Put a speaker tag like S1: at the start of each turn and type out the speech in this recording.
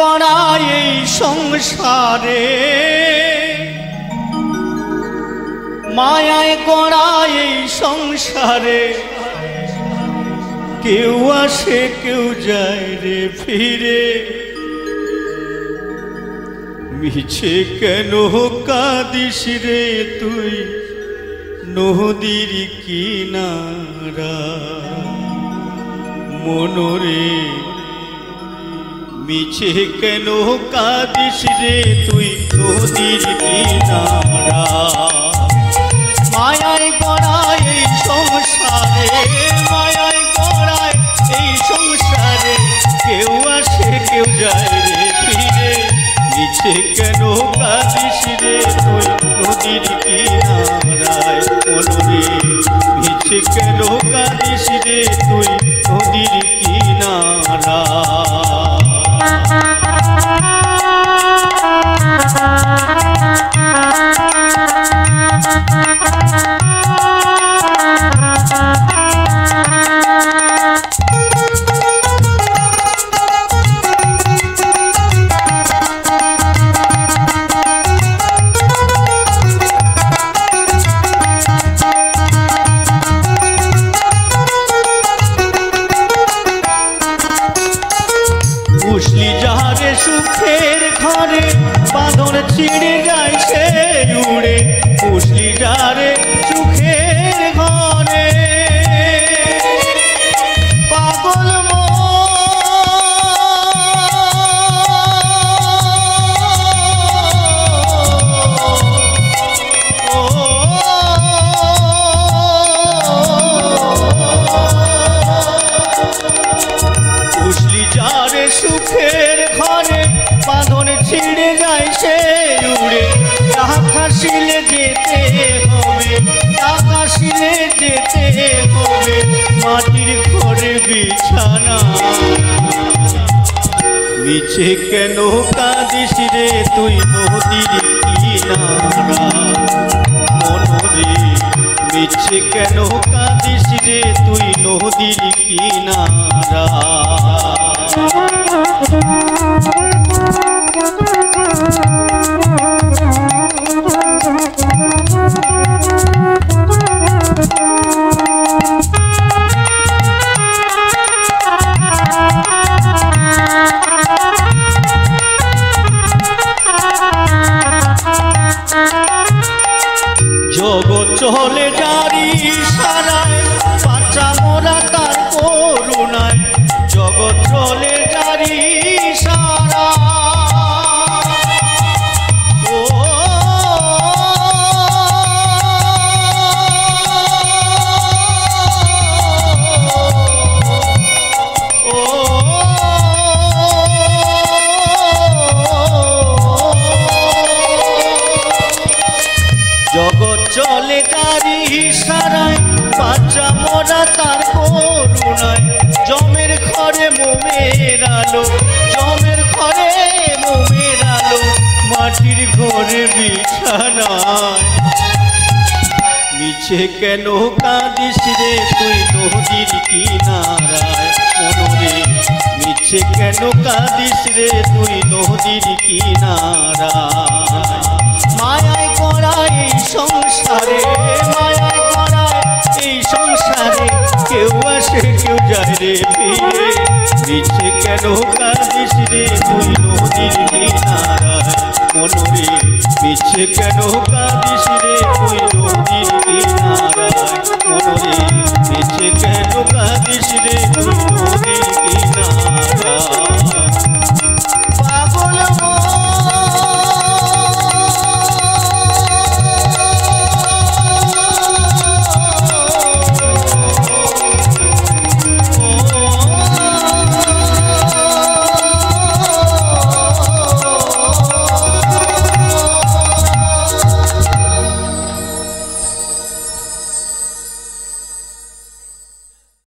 S1: গড়া এই সংসারে, মায়ায় গড়া এই সংসারে, কেউ আসে কেউ যায় রে ফিরে। মিছে কেন কাঁদিস রে তুই নদীর কিনারা মনরে, মিছে কেন কাঁদিস রে তুই নদীর কিনারা। মায়ায় গড়ায় এই সংসারে, মায়ায় গড়ায় এই সংসারে, কেউ আসে কেউ যায় রে ফিরে। মিছে কেন কাঁদিস রে তুই নদীর কিনারায় মনরে, মিছে কেন কাঁদিস রে তুই নদীর কিনারা। উশলি যারে সুখের ঘরে বাঁধন ছিঁড়ে যায় সে উড়ে, উশলি যারে সুখের ঘরে পাগল যারে সুখের ঘরে বাঁধন ছিঁড়ে যায় সে উড়ে। আকাশিলে যেতে হবে, আকাশিলে যেতে হবে, মাটির ঘরে বিছানা। মিছে কেন কাঁদিস রে তুই নদীর কিনারা মনরে, মিছে কেন কাঁদিস রে তুই নদীর কিনারা। জগৎ চলে যারি সারায়, বাঁচা মোরা তার করুণায়। জগৎ চলে যারি সারা, ও জগৎ চলে তারি সারায়, বাচ্চা মোরা তার করুণায়। জমের ঘরে মোমের আলো, জমের ঘরে মোমের আলো, মাটির ঘরে বিছানায়। মিছে কেন কাঁদিস রে তুই নদীর কিনারায় মনরে, মিছে কেন কাঁদিস রে তুই নদীর কিনারায়। মায়ায় গড়া এই সংসারে, মায়ায় গড়া এই সংসারে, কেউ আসে কেউ যায় রে ফিরে। মিছে কেন কাঁদিস রে তুই নদীর কিনারায় মনরে, মিছে কেন কাঁদিস রে তুই নদীর কিনারায় মনরে, মিছে কেন